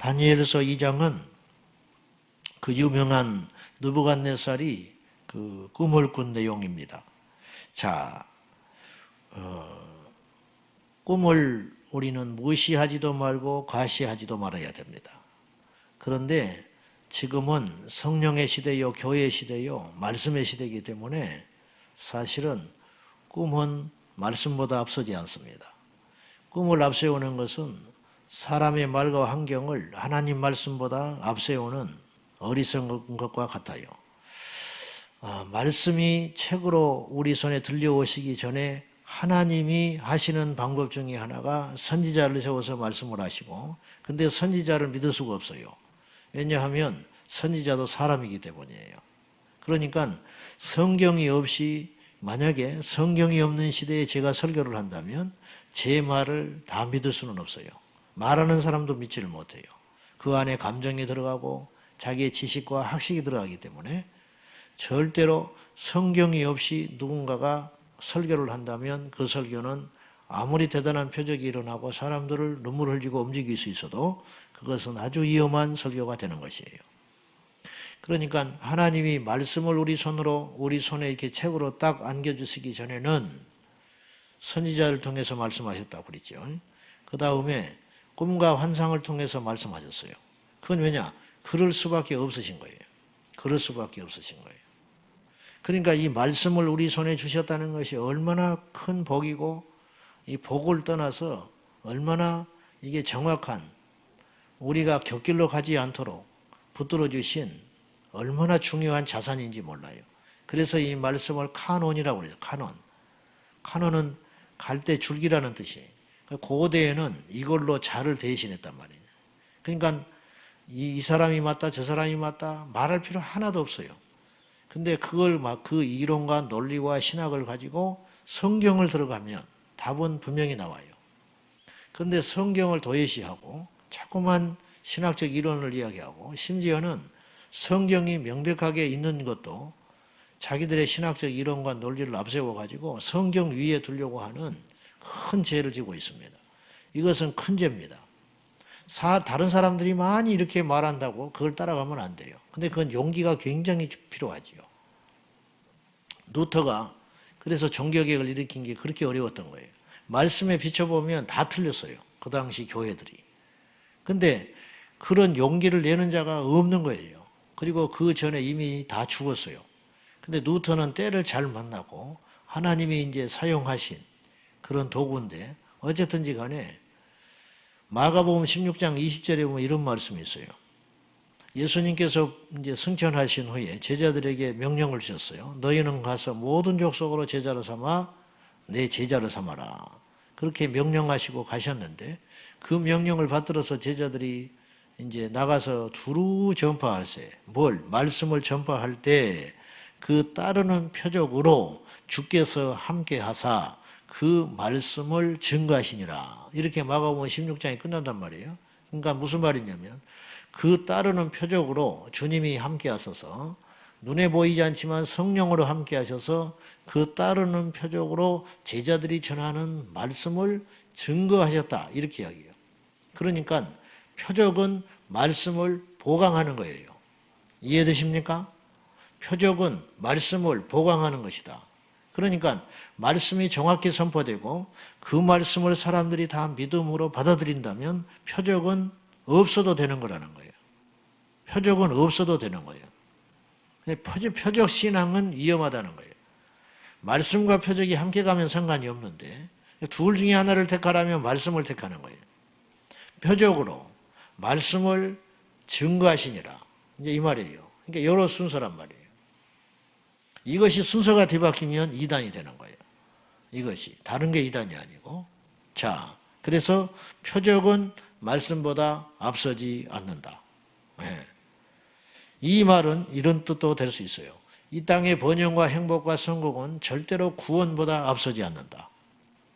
다니엘서 2장은 그 유명한 느부갓네살이 그 꿈을 꾼 내용입니다. 자, 꿈을 우리는 무시하지도 말고 과시하지도 말아야 됩니다. 그런데 지금은 성령의 시대요, 교회의 시대요, 말씀의 시대이기 때문에 사실은 꿈은 말씀보다 앞서지 않습니다. 꿈을 앞세우는 것은 사람의 말과 환경을 하나님 말씀보다 앞세우는 어리석은 것과 같아요. 말씀이 책으로 우리 손에 들려오시기 전에 하나님이 하시는 방법 중에 하나가 선지자를 세워서 말씀을 하시고, 근데 선지자를 믿을 수가 없어요. 왜냐하면 선지자도 사람이기 때문이에요. 그러니까 성경이 없이, 만약에 성경이 없는 시대에 제가 설교를 한다면 제 말을 다 믿을 수는 없어요. 말하는 사람도 믿지를 못해요. 그 안에 감정이 들어가고 자기의 지식과 학식이 들어가기 때문에 절대로 성경이 없이 누군가가 설교를 한다면 그 설교는 아무리 대단한 표적이 일어나고 사람들을 눈물을 흘리고 움직일 수 있어도 그것은 아주 위험한 설교가 되는 것이에요. 그러니까 하나님이 말씀을 우리 손에 이렇게 책으로 딱 안겨주시기 전에는 선지자를 통해서 말씀하셨다고 그랬죠. 그 다음에 꿈과 환상을 통해서 말씀하셨어요. 그건 왜냐? 그럴 수밖에 없으신 거예요. 그럴 수밖에 없으신 거예요. 그러니까 이 말씀을 우리 손에 주셨다는 것이 얼마나 큰 복이고, 이 복을 떠나서 얼마나 이게 정확한, 우리가 곁길로 가지 않도록 붙들어 주신 얼마나 중요한 자산인지 몰라요. 그래서 이 말씀을 카논이라고 그래요. 카논. 카논은 갈대 줄기라는 뜻이에요. 고대에는 이걸로 자를 대신했단 말이에요. 그러니까 이 사람이 맞다, 저 사람이 맞다 말할 필요 하나도 없어요. 근데 그걸 막 그 이론과 논리와 신학을 가지고 성경을 들어가면 답은 분명히 나와요. 그런데 성경을 도외시하고 자꾸만 신학적 이론을 이야기하고, 심지어는 성경이 명백하게 있는 것도 자기들의 신학적 이론과 논리를 앞세워 가지고 성경 위에 두려고 하는 큰 죄를 지고 있습니다. 이것은 큰 죄입니다. 다른 사람들이 많이 이렇게 말한다고 그걸 따라가면 안 돼요. 근데 그건 용기가 굉장히 필요하지요. 루터가 그래서 종교개혁을 일으킨 게 그렇게 어려웠던 거예요. 말씀에 비춰보면 다 틀렸어요. 그 당시 교회들이. 근데 그런 용기를 내는 자가 없는 거예요. 그리고 그 전에 이미 다 죽었어요. 근데 루터는 때를 잘 만나고 하나님이 이제 사용하신 그런 도구인데, 어쨌든지 간에 마가복음 16장 20절에 보면 이런 말씀이 있어요. 예수님께서 이제 승천하신 후에 제자들에게 명령을 주셨어요. 너희는 가서 모든 족속으로 제자로 삼아 내 제자로 삼아라. 그렇게 명령하시고 가셨는데, 그 명령을 받들어서 제자들이 이제 나가서 두루 전파할세. 말씀을 전파할 때 그 따르는 표적으로 주께서 함께 하사 그 말씀을 증거하시니라. 이렇게 마가복음 16장이 끝난단 말이에요. 그러니까 무슨 말이냐면, 그 따르는 표적으로 주님이 함께 하셔서, 눈에 보이지 않지만 성령으로 함께 하셔서 그 따르는 표적으로 제자들이 전하는 말씀을 증거하셨다. 이렇게 이야기해요. 그러니까 표적은 말씀을 보강하는 거예요. 이해되십니까? 표적은 말씀을 보강하는 것이다. 그러니까 말씀이 정확히 선포되고 그 말씀을 사람들이 다 믿음으로 받아들인다면 표적은 없어도 되는 거라는 거예요. 표적은 없어도 되는 거예요. 표적 신앙은 위험하다는 거예요. 말씀과 표적이 함께 가면 상관이 없는데, 둘 중에 하나를 택하라면 말씀을 택하는 거예요. 표적으로 말씀을 증거하시니라. 이제 이 말이에요. 그러니까 여러 순서란 말이에요. 이것이 순서가 뒤바뀌면 이단이 되는 거예요. 이것이. 다른 게 이단이 아니고. 자, 그래서 표적은 말씀보다 앞서지 않는다. 네. 이 말은 이런 뜻도 될 수 있어요. 이 땅의 번영과 행복과 성공은 절대로 구원보다 앞서지 않는다.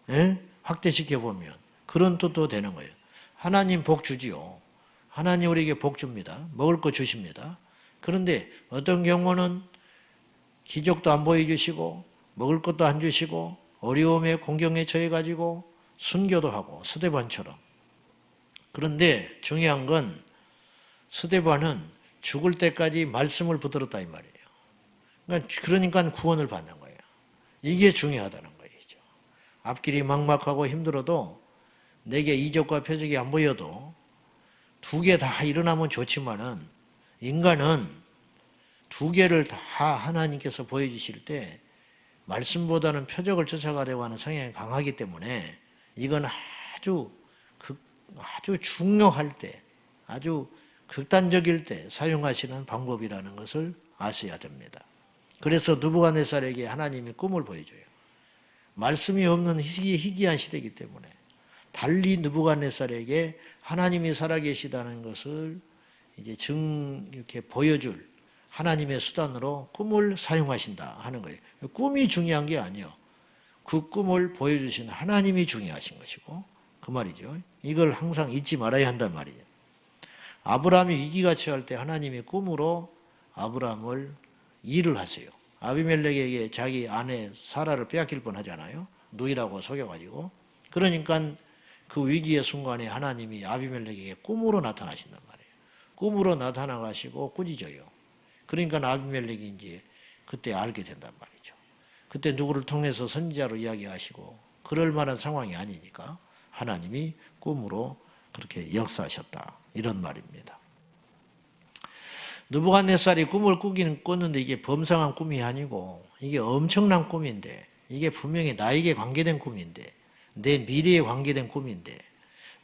네? 확대시켜보면 그런 뜻도 되는 거예요. 하나님 복 주지요. 하나님 우리에게 복 줍니다. 먹을 거 주십니다. 그런데 어떤 경우는 기적도 안 보여주시고 먹을 것도 안 주시고 어려움에 공경에 처해가지고 순교도 하고 스데반처럼. 그런데 중요한 건 스데반은 죽을 때까지 말씀을 붙들었다 이 말이에요. 그러니까 구원을 받는 거예요. 이게 중요하다는 거죠. 앞길이 막막하고 힘들어도 내게 이적과 표적이 안 보여도 두 개 다 일어나면 좋지만은 인간은 두 개를 다 하나님께서 보여주실 때 말씀보다는 표적을 쫓아가려고 하는 성향이 강하기 때문에 이건 아주 중요할 때, 아주 극단적일 때 사용하시는 방법이라는 것을 아셔야 됩니다. 그래서 느부갓네살에게 하나님이 꿈을 보여줘요. 말씀이 없는 희귀한 시대이기 때문에 달리 느부갓네살에게 하나님이 살아계시다는 것을 이제 이렇게 보여줄 하나님의 수단으로 꿈을 사용하신다 하는 거예요. 꿈이 중요한 게 아니에요. 그 꿈을 보여주신 하나님이 중요하신 것이고 그 말이죠. 이걸 항상 잊지 말아야 한단 말이에요. 아브라함이 위기가 처할 때 하나님이 꿈으로 아브라함을 일을 하세요. 아비멜렉에게 자기 아내 사라를 빼앗길 뻔하잖아요. 누이라고 속여가지고. 그러니까 그 위기의 순간에 하나님이 아비멜렉에게 꿈으로 나타나신단 말이에요. 꿈으로 나타나 가시고 꾸짖어요. 그러니까 아비멜렉이 이제 그때 알게 된단 말이죠. 그때 누구를 통해서 선지자로 이야기하시고 그럴 만한 상황이 아니니까 하나님이 꿈으로 그렇게 역사하셨다. 이런 말입니다. 느부갓네살이 꿈을 꿨는데 이게 범상한 꿈이 아니고 이게 엄청난 꿈인데 이게 분명히 나에게 관계된 꿈인데 내 미래에 관계된 꿈인데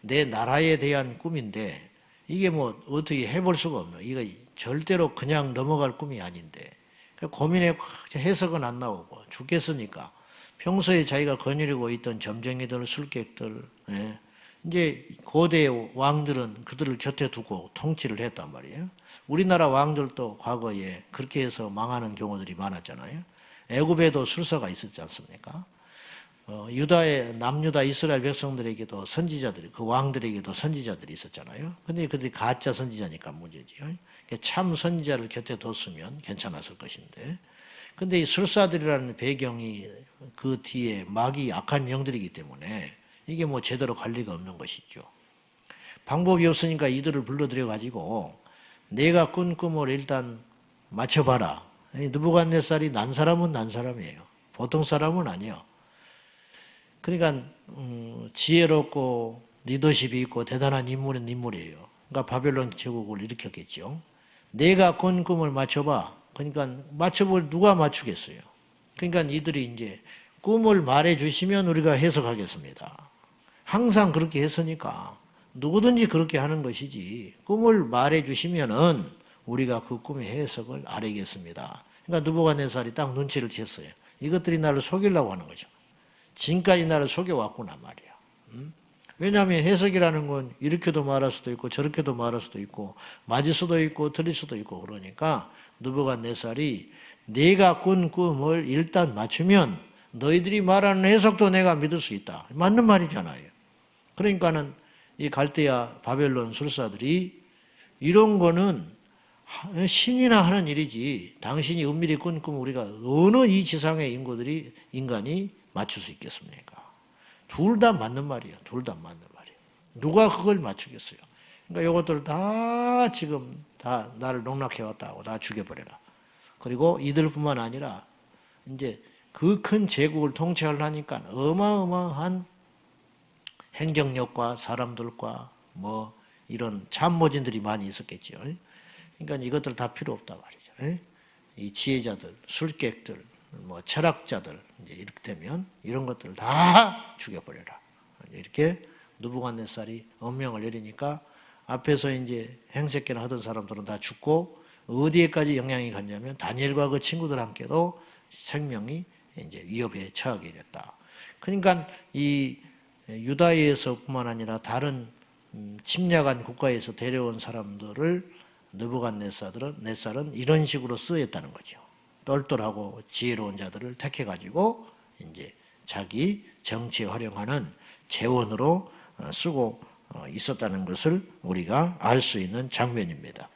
내 나라에 대한 꿈인데 이게 뭐 어떻게 해볼 수가 없는 이거 절대로 그냥 넘어갈 꿈이 아닌데 고민에 해석은 안 나오고 죽겠으니까 평소에 자기가 거느리고 있던 점쟁이들 술객들 이제 고대 왕들은 그들을 곁에 두고 통치를 했단 말이에요. 우리나라 왕들도 과거에 그렇게 해서 망하는 경우들이 많았잖아요. 애굽에도 술사가 있었지 않습니까? 유다의 남유다 이스라엘 백성들에게도 선지자들이 그 왕들에게도 선지자들이 있었잖아요. 근데 그들이 가짜 선지자니까 문제지요. 참 선지자를 곁에 뒀으면 괜찮았을 것인데 근데 이 술사들이라는 배경이 그 뒤에 마귀 악한 영들이기 때문에 이게 뭐 제대로 관리가 없는 것이죠. 방법이 없으니까 이들을 불러들여 가지고 내가 꾼 꿈을 일단 맞춰봐라. 느부갓네살이 난 사람은 난 사람이에요. 보통 사람은 아니에요. 그러니까 지혜롭고 리더십이 있고 대단한 인물은 인물이에요. 그러니까 바벨론 제국을 일으켰겠죠. 내가 꾼 꿈을 맞춰봐. 그러니까 맞춰볼 누가 맞추겠어요. 그러니까 이들이 이제 꿈을 말해 주시면 우리가 해석하겠습니다. 항상 그렇게 했으니까 누구든지 그렇게 하는 것이지 꿈을 말해 주시면은 우리가 그 꿈의 해석을 알아야겠습니다. 그러니까 느부갓네살이 딱 눈치를 챘어요. 이것들이 나를 속이려고 하는 거죠. 지금까지 나를 속여왔구나 말이야. 왜냐하면 해석이라는 건 이렇게도 말할 수도 있고 저렇게도 말할 수도 있고 맞을 수도 있고 틀릴 수도 있고 그러니까 느부갓네살이 내가 꾼 꿈을 일단 맞추면 너희들이 말하는 해석도 내가 믿을 수 있다. 맞는 말이잖아요. 그러니까는 이 갈대아 바벨론 술사들이 이런 거는 신이나 하는 일이지 당신이 은밀히 꾼 꿈을 우리가 어느 이 지상의 인간이 맞출 수 있겠습니까? 둘 다 맞는 말이에요. 둘 다 맞는 말이에요. 누가 그걸 맞추겠어요? 그러니까 이것들 다 지금 다 나를 농락해왔다고 다 죽여버려라. 그리고 이들뿐만 아니라 이제 그 큰 제국을 통치하려니까 어마어마한 행정력과 사람들과 뭐 이런 참모진들이 많이 있었겠죠. 그러니까 이것들 다 필요 없다 말이죠. 이 지혜자들, 술객들, 뭐 철학자들 이제 이렇게 되면 이런 것들을 다 죽여버려라. 이렇게 느부갓네살이 엄명을 내리니까 앞에서 이제 행색계나 하던 사람들은 다 죽고 어디에까지 영향이 갔냐면 다니엘과 그 친구들 함께도 생명이 이제 위협에 처하게 됐다. 그러니까 이 유다에서뿐만 아니라 다른 침략한 국가에서 데려온 사람들을 느부갓네살은 이런 식으로 쓰였다는 거죠. 똘똘하고 지혜로운 자들을 택해가지고 이제 자기 정치에 활용하는 재원으로 쓰고 있었다는 것을 우리가 알 수 있는 장면입니다.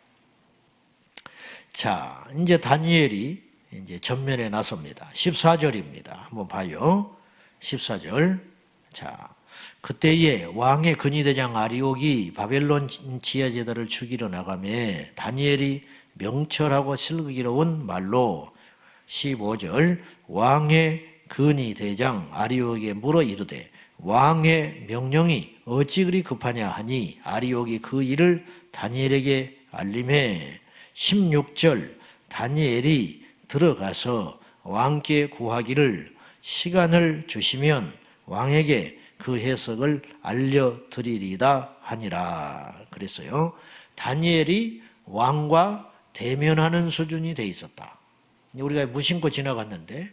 자, 이제 다니엘이 이제 전면에 나섭니다. 14절입니다. 한번 봐요. 14절. 자, 그때에 왕의 근위대장 아리옥이 바벨론 지하제단을 죽이러 나가매 다니엘이 명철하고 슬기로운 말로 15절 왕의 근위대장 아리옥에게 물어 이르되 왕의 명령이 어찌 그리 급하냐 하니 아리옥이 그 일을 다니엘에게 알림해 16절 다니엘이 들어가서 왕께 구하기를 시간을 주시면 왕에게 그 해석을 알려드리리다 하니라 그랬어요. 다니엘이 왕과 대면하는 수준이 돼 있었다. 우리가 무심코 지나갔는데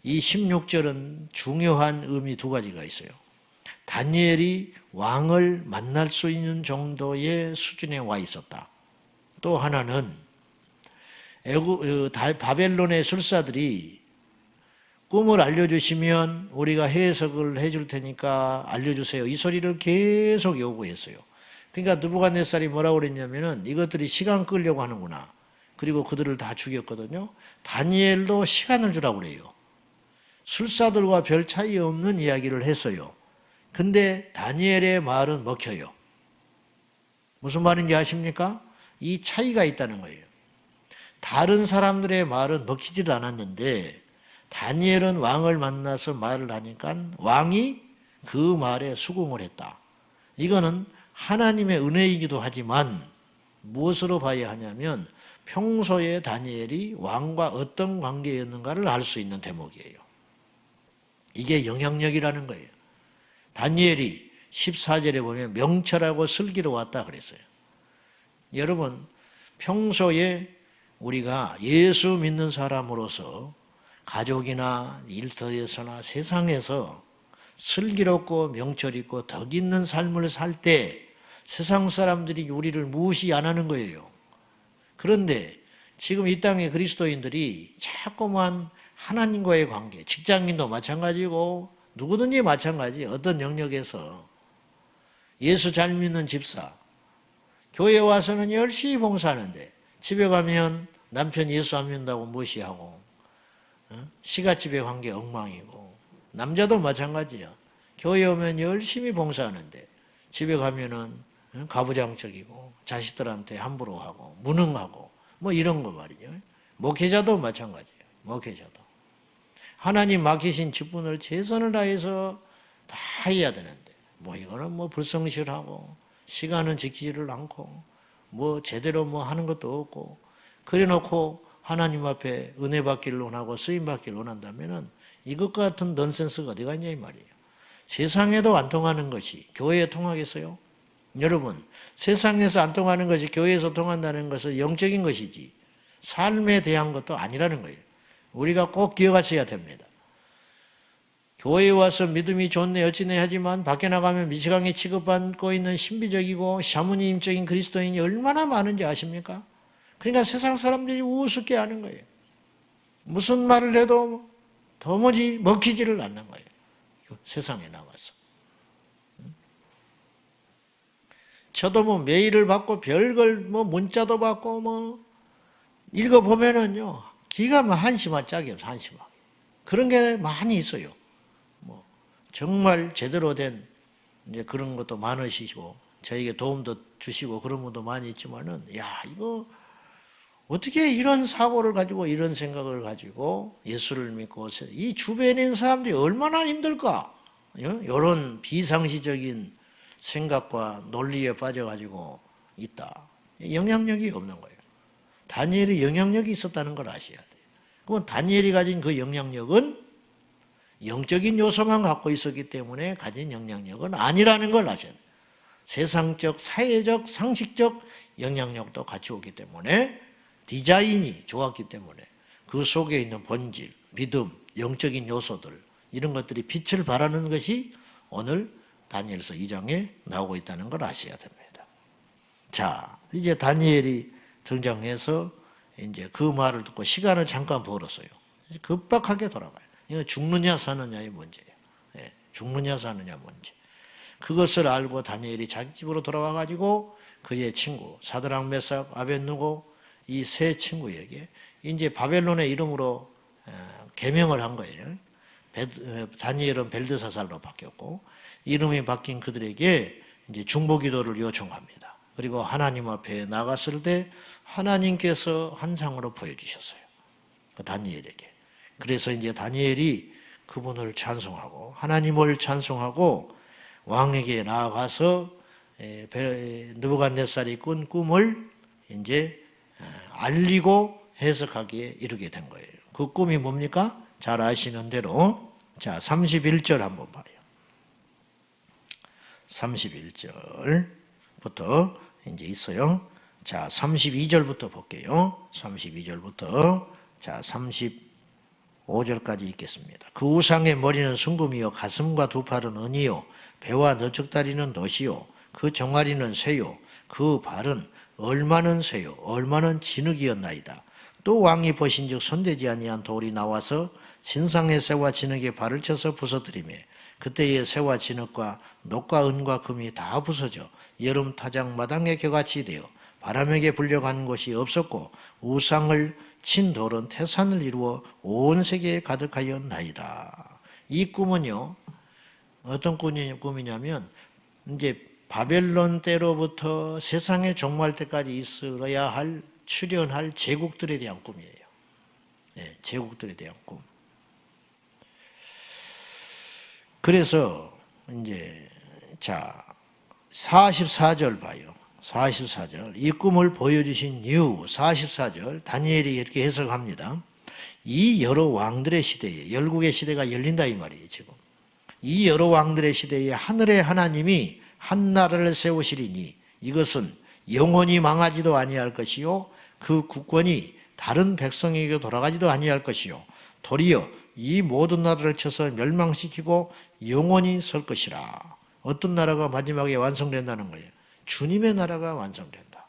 이 16절은 중요한 의미 두 가지가 있어요. 다니엘이 왕을 만날 수 있는 정도의 수준에 와 있었다. 또 하나는 바벨론의 술사들이 꿈을 알려주시면 우리가 해석을 해줄 테니까 알려주세요. 이 소리를 계속 요구했어요. 그러니까 느부갓네살이 뭐라고 그랬냐면은 이것들이 시간 끌려고 하는구나. 그리고 그들을 다 죽였거든요. 다니엘도 시간을 주라고 그래요. 술사들과 별 차이 없는 이야기를 했어요. 근데 다니엘의 말은 먹혀요. 무슨 말인지 아십니까? 이 차이가 있다는 거예요. 다른 사람들의 말은 먹히질 않았는데 다니엘은 왕을 만나서 말을 하니까 왕이 그 말에 수긍을 했다. 이거는 하나님의 은혜이기도 하지만 무엇으로 봐야 하냐면 평소에 다니엘이 왕과 어떤 관계였는가를 알 수 있는 대목이에요. 이게 영향력이라는 거예요. 다니엘이 14절에 보면 명철하고 슬기로웠다 그랬어요. 여러분, 평소에 우리가 예수 믿는 사람으로서 가족이나 일터에서나 세상에서 슬기롭고 명철 있고 덕 있는 삶을 살 때 세상 사람들이 우리를 무시 안 하는 거예요. 그런데 지금 이 땅의 그리스도인들이 자꾸만 하나님과의 관계, 직장인도 마찬가지고 누구든지 마찬가지 어떤 영역에서 예수 잘 믿는 집사, 교회 와서는 열심히 봉사하는데 집에 가면 남편 예수 안 믿는다고 무시하고 시가집의 관계 엉망이고 남자도 마찬가지야. 교회 오면 열심히 봉사하는데 집에 가면은 가부장적이고 자식들한테 함부로 하고 무능하고 뭐 이런 거 말이죠. 목회자도 마찬가지예요. 목회자도. 하나님 맡기신 직분을 최선을 다해서 다 해야 되는데 뭐 이거는 뭐 불성실하고 시간은 지키지를 않고 뭐 제대로 뭐 하는 것도 없고 그래 놓고 하나님 앞에 은혜 받기를 원하고 쓰임 받기를 원한다면은 이것과 같은 넌센스가 어디가 있냐 이 말이에요. 세상에도 안 통하는 것이 교회에 통하겠어요? 여러분, 세상에서 안 통하는 것이 교회에서 통한다는 것은 영적인 것이지 삶에 대한 것도 아니라는 거예요. 우리가 꼭 기억하셔야 됩니다. 교회에 와서 믿음이 좋네 어찌네 하지만 밖에 나가면 미시강에 취급받고 있는 신비적이고 샤머니즘적인 그리스도인이 얼마나 많은지 아십니까? 그러니까 세상 사람들이 우습게 하는 거예요. 무슨 말을 해도 도무지 먹히지를 않는 거예요. 세상에 나와서. 저도 뭐 메일을 받고 별걸 뭐 문자도 받고 뭐 읽어보면은요 기가 막 한심한 짝이 없어. 한심한 그런 게 많이 있어요. 뭐 정말 제대로 된 이제 그런 것도 많으시고 저에게 도움도 주시고 그런 분도 많이 있지만은 야 이거 어떻게 이런 사고를 가지고 이런 생각을 가지고 예수를 믿고 이 주변에 있는 사람들이 얼마나 힘들까? 이런 비상시적인 생각과 논리에 빠져가지고 있다. 영향력이 없는 거예요. 다니엘이 영향력이 있었다는 걸 아셔야 돼요. 그럼 다니엘이 가진 그 영향력은 영적인 요소만 갖고 있었기 때문에 가진 영향력은 아니라는 걸 아셔야 돼요. 세상적, 사회적, 상식적 영향력도 같이 오기 때문에 디자인이 좋았기 때문에 그 속에 있는 본질, 믿음, 영적인 요소들 이런 것들이 빛을 발하는 것이 오늘 다니엘서 2장에 나오고 있다는 걸 아셔야 됩니다. 자, 이제 다니엘이 등장해서 이제 그 말을 듣고 시간을 잠깐 벌었어요. 급박하게 돌아가요. 이거 죽느냐 사느냐의 문제예요. 예, 죽느냐 사느냐 문제. 그것을 알고 다니엘이 자기 집으로 돌아와 가지고 그의 친구 사드락 메삭 아벳느고 이 세 친구에게 이제 바벨론의 이름으로 개명을 한 거예요. 다니엘은 벨드사살로 바뀌었고 이름이 바뀐 그들에게 이제 중보기도를 요청합니다. 그리고 하나님 앞에 나갔을 때 하나님께서 환상으로 보여주셨어요. 그 다니엘에게. 그래서 이제 다니엘이 그분을 찬송하고 하나님을 찬송하고 왕에게 나아가서 느부갓네살이 꾼 꿈을 이제 알리고 해석하기에 이르게 된 거예요. 그 꿈이 뭡니까? 잘 아시는 대로 자 31절 한번 봐요. 31절부터 이제 있어요. 자 32절부터 볼게요. 32절부터 자 35절까지 읽겠습니다. 그 우상의 머리는 순금이요 가슴과 두 팔은 은이요 배와 너쪽다리는 놋이요 그 정아리는 쇠요 그 발은 얼마는 쇠요 얼마는 진흙이었나이다. 또 왕이 보신즉 손대지 아니한 돌이 나와서 신상의 쇠와 진흙의 발을 쳐서 부서뜨리매 그때의 쇠와 진흙과 놋과 은과 금이 다 부서져 여름 타작 마당에 겨같이 되어 바람에게 불려간 곳이 없었고 우상을 친 돌은 태산을 이루어 온 세계에 가득하였나이다. 이 꿈은요 어떤 꿈이냐면 이제 바벨론 때로부터 세상의 종말 때까지 있어야 할 출현할 제국들에 대한 꿈이에요. 네, 제국들에 대한 꿈. 그래서 이제 자 44절 봐요. 44절 이 꿈을 보여주신 이후 44절 다니엘이 이렇게 해석합니다. 이 여러 왕들의 시대에 열국의 시대가 열린다 이 말이에요. 지금 이 여러 왕들의 시대에 하늘의 하나님이 한 나라를 세우시리니 이것은 영원히 망하지도 아니할 것이요 그 국권이 다른 백성에게 돌아가지도 아니할 것이요 도리어 이 모든 나라를 쳐서 멸망시키고 영원히 설 것이라. 어떤 나라가 마지막에 완성된다는 거예요? 주님의 나라가 완성된다.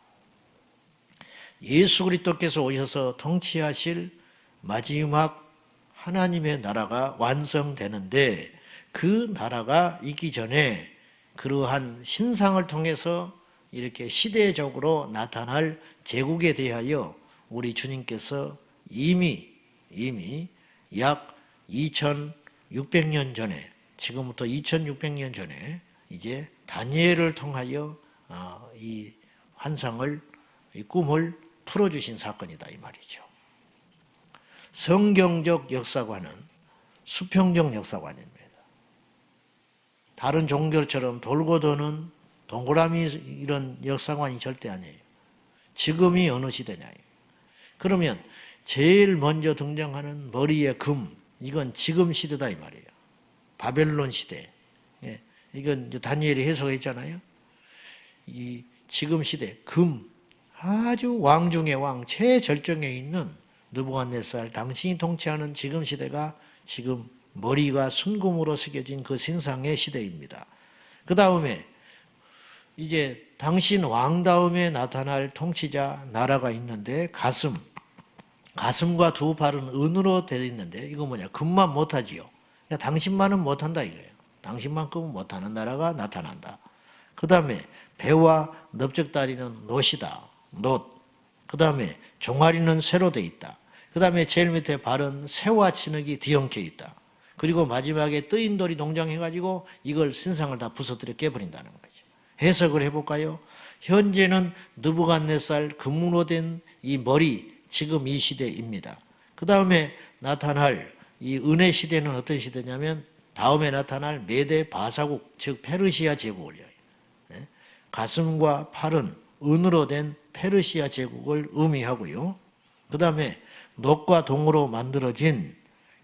예수 그리스도께서 오셔서 통치하실 마지막 하나님의 나라가 완성되는데 그 나라가 있기 전에 그러한 신상을 통해서 이렇게 시대적으로 나타날 제국에 대하여 우리 주님께서 이미 약 2600년 전에 지금부터 2600년 전에 이제 다니엘을 통하여 이 환상을 이 꿈을 풀어주신 사건이다 이 말이죠. 성경적 역사관은 수평적 역사관입니다. 다른 종교처럼 돌고 도는 동그라미 이런 역사관이 절대 아니에요. 지금이 어느 시대냐. 그러면 제일 먼저 등장하는 머리의 금, 이건 지금 시대다 이 말이에요. 바벨론 시대. 예, 이건 다니엘이 해석했잖아요. 이 지금 시대, 금, 아주 왕 중의 왕, 최절정에 있는 느부갓네살, 당신이 통치하는 지금 시대가 지금 머리가 순금으로 새겨진 그 신상의 시대입니다. 그 다음에 이제 당신 왕 다음에 나타날 통치자 나라가 있는데 가슴과 두 팔은 은으로 되어 있는데 이거 뭐냐? 금만 못하지요. 그러니까 당신만은 못한다 이거예요. 당신만큼은 못하는 나라가 나타난다. 그 다음에 배와 넓적다리는 놋이다. 놋. 그 다음에 종아리는 쇠로 되어 있다. 그 다음에 제일 밑에 발은 쇠와 진흙이 뒤엉켜 있다. 그리고 마지막에 뜨인 돌이 동장해가지고 이걸 신상을 다 부서뜨려 깨버린다는 거죠. 해석을 해볼까요? 현재는 느부갓네살 금으로 된 이 머리, 지금 이 시대입니다. 그 다음에 나타날 이 은혜 시대는 어떤 시대냐면 다음에 나타날 메데 바사국, 즉 페르시아 제국을 이야기해요. 가슴과 팔은 은으로 된 페르시아 제국을 의미하고요. 그 다음에 놋과 동으로 만들어진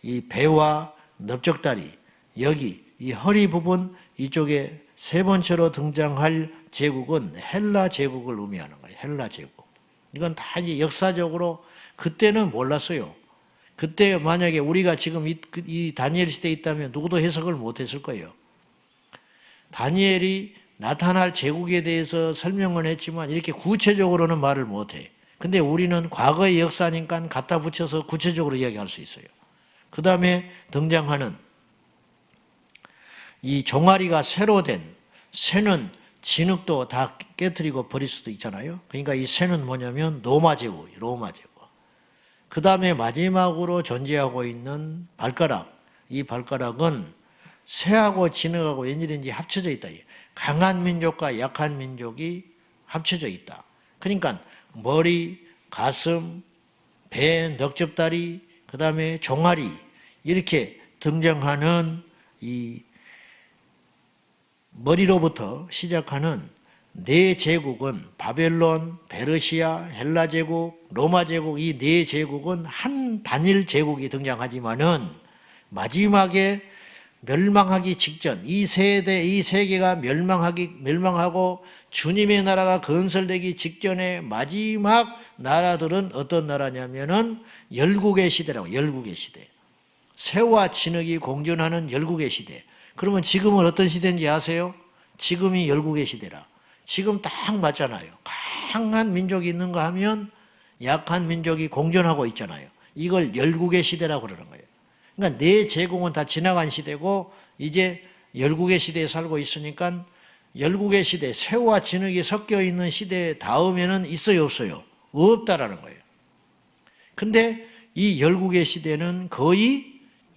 이 배와 넓적다리, 여기 이 허리 부분 이쪽에 세 번째로 등장할 제국은 헬라 제국을 의미하는 거예요. 헬라 제국. 이건 다 이제 역사적으로 그때는 몰랐어요. 그때 만약에 우리가 지금 이 다니엘 시대에 있다면 누구도 해석을 못했을 거예요. 다니엘이 나타날 제국에 대해서 설명을 했지만 이렇게 구체적으로는 말을 못해. 근데 우리는 과거의 역사니까 갖다 붙여서 구체적으로 이야기할 수 있어요. 그 다음에 등장하는 이 종아리가 쇠로 된 쇠는 진흙도 다 깨뜨리고 버릴 수도 있잖아요. 그러니까 이 쇠는 뭐냐면 로마 제국. 그 다음에 마지막으로 존재하고 있는 발가락. 이 발가락은 새하고 진흙하고 웬일인지 합쳐져 있다. 강한 민족과 약한 민족이 합쳐져 있다. 그러니까 머리, 가슴, 배, 넉적다리, 그 다음에 종아리 이렇게 등장하는 이 머리로부터 시작하는 네 제국은 바벨론, 페르시아, 헬라 제국, 로마 제국 이 네 제국은 한 단일 제국이 등장하지만은 마지막에 멸망하기 직전 이 세계가 멸망하고 주님의 나라가 건설되기 직전에 마지막 나라들은 어떤 나라냐면은 열국의 시대라고. 열국의 시대. 새와 진흙이 공존하는 열국의 시대. 그러면 지금은 어떤 시대인지 아세요? 지금이 열국의 시대라. 지금 딱 맞잖아요. 강한 민족이 있는가 하면 약한 민족이 공존하고 있잖아요. 이걸 열국의 시대라고 그러는 거예요. 그러니까 네 제국은 다 지나간 시대고 이제 열국의 시대에 살고 있으니까 열국의 시대, 새와 진흙이 섞여 있는 시대 다음에는 있어요, 없어요? 없다라는 거예요. 근데 이 열국의 시대는 거의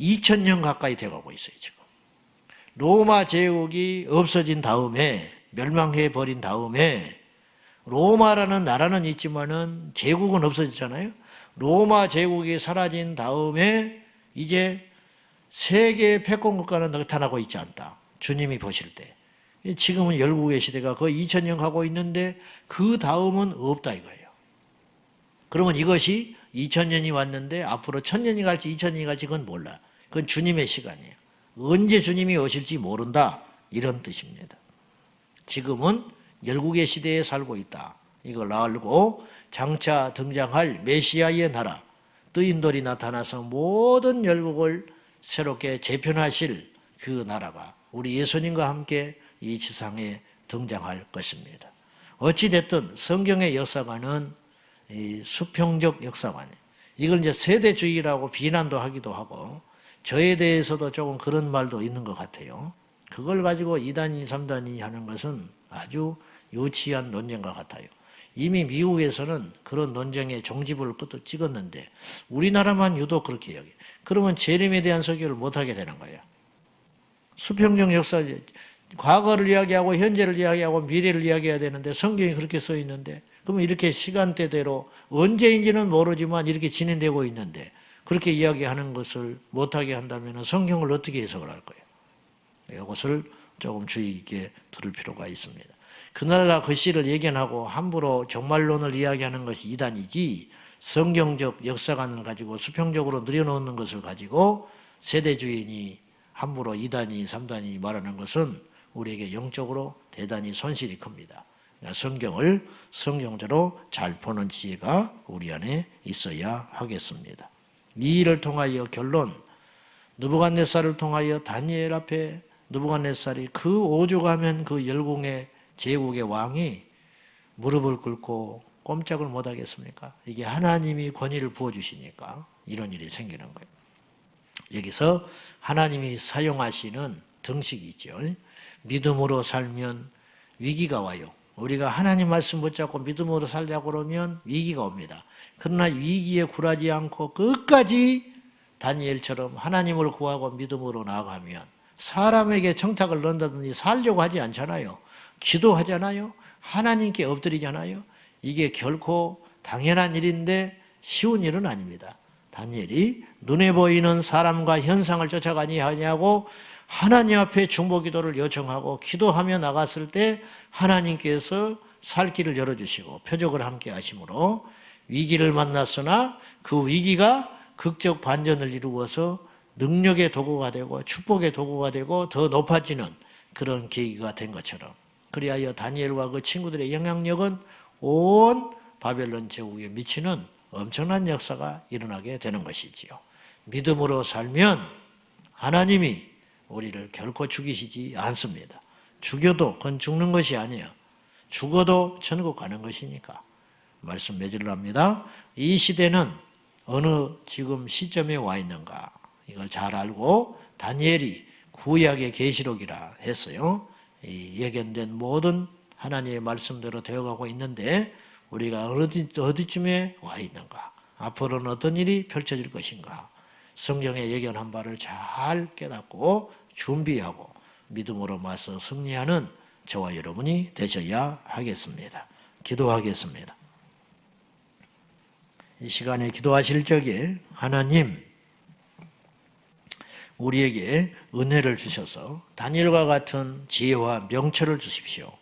2000년 가까이 돼가고 있어요, 지금. 로마 제국이 없어진 다음에, 멸망해 버린 다음에, 로마라는 나라는 있지만은 제국은 없어졌잖아요. 로마 제국이 사라진 다음에 이제 세계의 패권국가는 나타나고 있지 않다. 주님이 보실 때. 지금은 열국의 시대가 거의 2000년 가고 있는데 그 다음은 없다 이거예요. 그러면 이것이 2000년이 왔는데 앞으로 1000년이 갈지 2000년이 갈지 그건 몰라. 그건 주님의 시간이에요. 언제 주님이 오실지 모른다. 이런 뜻입니다. 지금은 열국의 시대에 살고 있다. 이걸 알고 장차 등장할 메시아의 나라, 뜨인돌이 나타나서 모든 열국을 새롭게 재편하실 그 나라가 우리 예수님과 함께 이 지상에 등장할 것입니다. 어찌됐든 성경의 역사관은 이 수평적 역사관이에요. 이걸 이제 세대주의라고 비난도 하기도 하고 저에 대해서도 조금 그런 말도 있는 것 같아요. 그걸 가지고 2단위, 3단위 하는 것은 아주 유치한 논쟁과 같아요. 이미 미국에서는 그런 논쟁의 종지부를 끝도 찍었는데 우리나라만 유독 그렇게 여겨요. 그러면 재림에 대한 설교를 못하게 되는 거예요. 수평적 역사, 과거를 이야기하고 현재를 이야기하고 미래를 이야기해야 되는데 성경이 그렇게 써 있는데 그러면 이렇게 시간대대로 언제인지는 모르지만 이렇게 진행되고 있는데 그렇게 이야기하는 것을 못하게 한다면 성경을 어떻게 해석을 할 거예요? 이것을 조금 주의 깊게 들을 필요가 있습니다. 그날과 그 시를 예견하고 함부로 종말론을 이야기하는 것이 이단이지 성경적 역사관을 가지고 수평적으로 늘여놓는 것을 가지고 세대주의인이 함부로 2단위, 3단위 말하는 것은 우리에게 영적으로 대단히 손실이 큽니다. 그러니까 성경을 성경대로 잘 보는 지혜가 우리 안에 있어야 하겠습니다. 이 일을 통하여 결론, 느부갓네살을 통하여 다니엘 앞에 느부갓네살이 그 오죽하면 그 열궁의 제국의 왕이 무릎을 꿇고 꼼짝을 못하겠습니까? 이게 하나님이 권위를 부어주시니까 이런 일이 생기는 거예요. 여기서 하나님이 사용하시는 등식이 있죠. 믿음으로 살면 위기가 와요. 우리가 하나님 말씀 붙잡고 믿음으로 살자고 그러면 위기가 옵니다. 그러나 위기에 굴하지 않고 끝까지 다니엘처럼 하나님을 구하고 믿음으로 나아가면 사람에게 청탁을 넣는다든지 살려고 하지 않잖아요. 기도하잖아요. 하나님께 엎드리잖아요. 이게 결코 당연한 일인데 쉬운 일은 아닙니다. 다니엘이 눈에 보이는 사람과 현상을 쫓아가니 하냐고 하나님 앞에 중보기도를 요청하고 기도하며 나갔을 때 하나님께서 살 길을 열어주시고 표적을 함께 하심으로 위기를 만났으나 그 위기가 극적 반전을 이루어서 능력의 도구가 되고 축복의 도구가 되고 더 높아지는 그런 계기가 된 것처럼 그리하여 다니엘과 그 친구들의 영향력은 온 바벨론 제국에 미치는 엄청난 역사가 일어나게 되는 것이지요. 믿음으로 살면 하나님이 우리를 결코 죽이시지 않습니다. 죽여도 그건 죽는 것이 아니에요. 죽어도 천국 가는 것이니까. 말씀 맺으려 합니다. 이 시대는 어느 지금 시점에 와 있는가 이걸 잘 알고 다니엘이 구약의 계시록이라 했어요. 이 예견된 모든 하나님의 말씀대로 되어가고 있는데 우리가 어디쯤에 와 있는가 앞으로는 어떤 일이 펼쳐질 것인가 성경에 예견한 바를 잘 깨닫고 준비하고 믿음으로 맞서 승리하는 저와 여러분이 되셔야 하겠습니다. 기도하겠습니다. 이 시간에 기도하실 적에 하나님, 우리에게 은혜를 주셔서 다니엘과 같은 지혜와 명철을 주십시오.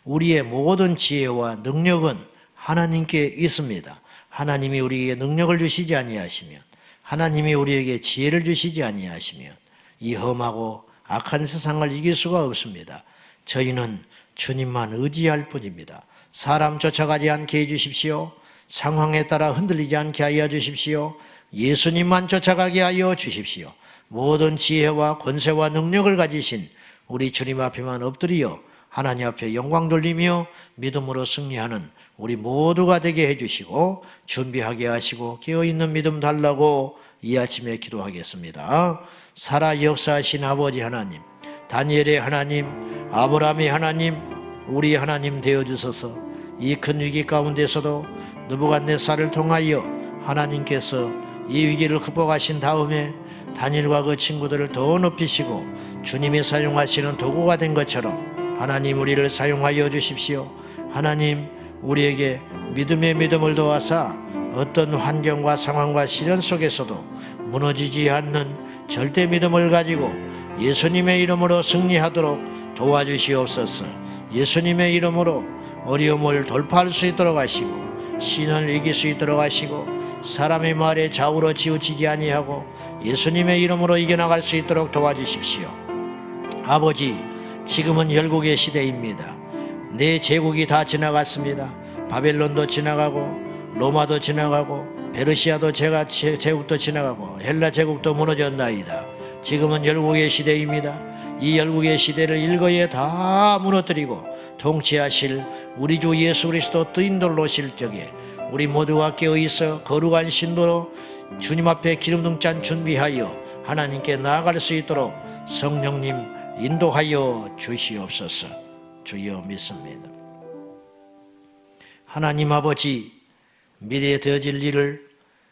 우리의 모든 지혜와 능력은 하나님께 있습니다. 하나님이 우리에게 능력을 주시지 아니하시면, 하나님이 우리에게 지혜를 주시지 아니하시면 이 험하고 악한 세상을 이길 수가 없습니다. 저희는 주님만 의지할 뿐입니다. 사람 쫓아가지 않게 해주십시오. 상황에 따라 흔들리지 않게 하여 주십시오. 예수님만 쫓아가게 하여 주십시오. 모든 지혜와 권세와 능력을 가지신 우리 주님 앞에만 엎드려 하나님 앞에 영광 돌리며 믿음으로 승리하는 우리 모두가 되게 해주시고 준비하게 하시고 깨어있는 믿음 달라고 이 아침에 기도하겠습니다. 살아 역사하신 아버지 하나님, 다니엘의 하나님, 아브라함의 하나님, 우리 하나님 되어주셔서 이 큰 위기 가운데서도 느부갓네살을 통하여 하나님께서 이 위기를 극복하신 다음에 다니엘과 그 친구들을 더 높이시고 주님이 사용하시는 도구가 된 것처럼 하나님 우리를 사용하여 주십시오. 하나님 우리에게 믿음의 믿음을 도와서 어떤 환경과 상황과 시련 속에서도 무너지지 않는 절대 믿음을 가지고 예수님의 이름으로 승리하도록 도와주시옵소서. 예수님의 이름으로 어려움을 돌파할 수 있도록 하시고 신을 이길 수 있도록 하시고 사람의 말에 좌우로 치우치지 아니하고 예수님의 이름으로 이겨나갈 수 있도록 도와주십시오. 아버지, 지금은 열국의 시대입니다. 네 제국이 다 지나갔습니다. 바벨론도 지나가고 로마도 지나가고 페르시아도 제국도 지나가고 헬라 제국도 무너졌나이다. 지금은 열국의 시대입니다. 이 열국의 시대를 일거에 다 무너뜨리고 통치하실 우리 주 예수 그리스도 뜨인돌로 오실 적에 우리 모두가 깨어있어 거룩한 신도로 주님 앞에 기름등 잔 준비하여 하나님께 나아갈 수 있도록 성령님 인도하여 주시옵소서. 주여 믿습니다. 하나님 아버지, 미래에 되어질 일을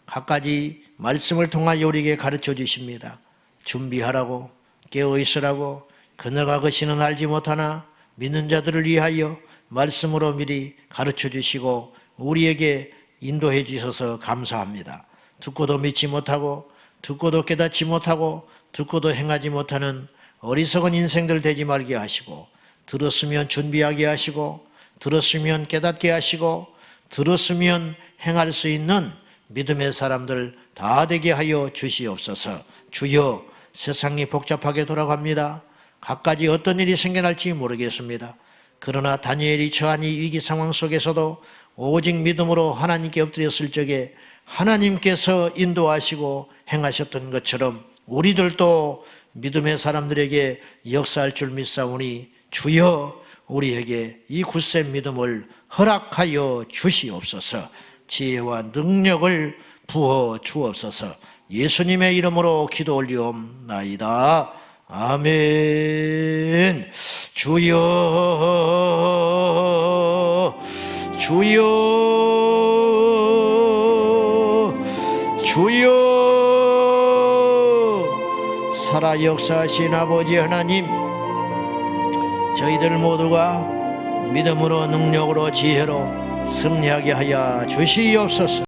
갖가지 말씀을 통하여 우리에게 가르쳐 주십니다. 준비하라고, 깨어있으라고, 그너가 것이는 알지 못하나 믿는 자들을 위하여 말씀으로 미리 가르쳐 주시고 우리에게 인도해 주셔서 감사합니다. 듣고도 믿지 못하고 듣고도 깨닫지 못하고 듣고도 행하지 못하는 어리석은 인생들 되지 말게 하시고 들었으면 준비하게 하시고 들었으면 깨닫게 하시고 들었으면 행할 수 있는 믿음의 사람들 다 되게 하여 주시옵소서. 주여, 세상이 복잡하게 돌아갑니다. 갖가지 어떤 일이 생겨날지 모르겠습니다. 그러나 다니엘이 처한 이 위기 상황 속에서도 오직 믿음으로 하나님께 엎드렸을 적에 하나님께서 인도하시고 행하셨던 것처럼 우리들도 믿음의 사람들에게 역사할 줄 믿사오니 주여 우리에게 이 굳센 믿음을 허락하여 주시옵소서. 지혜와 능력을 부어 주옵소서. 예수님의 이름으로 기도 올리옵나이다. 아멘. 주여, 주여, 주여. 살아 역사하신 아버지 하나님, 저희들 모두가 믿음으로 능력으로 지혜로 승리하게 하여 주시옵소서.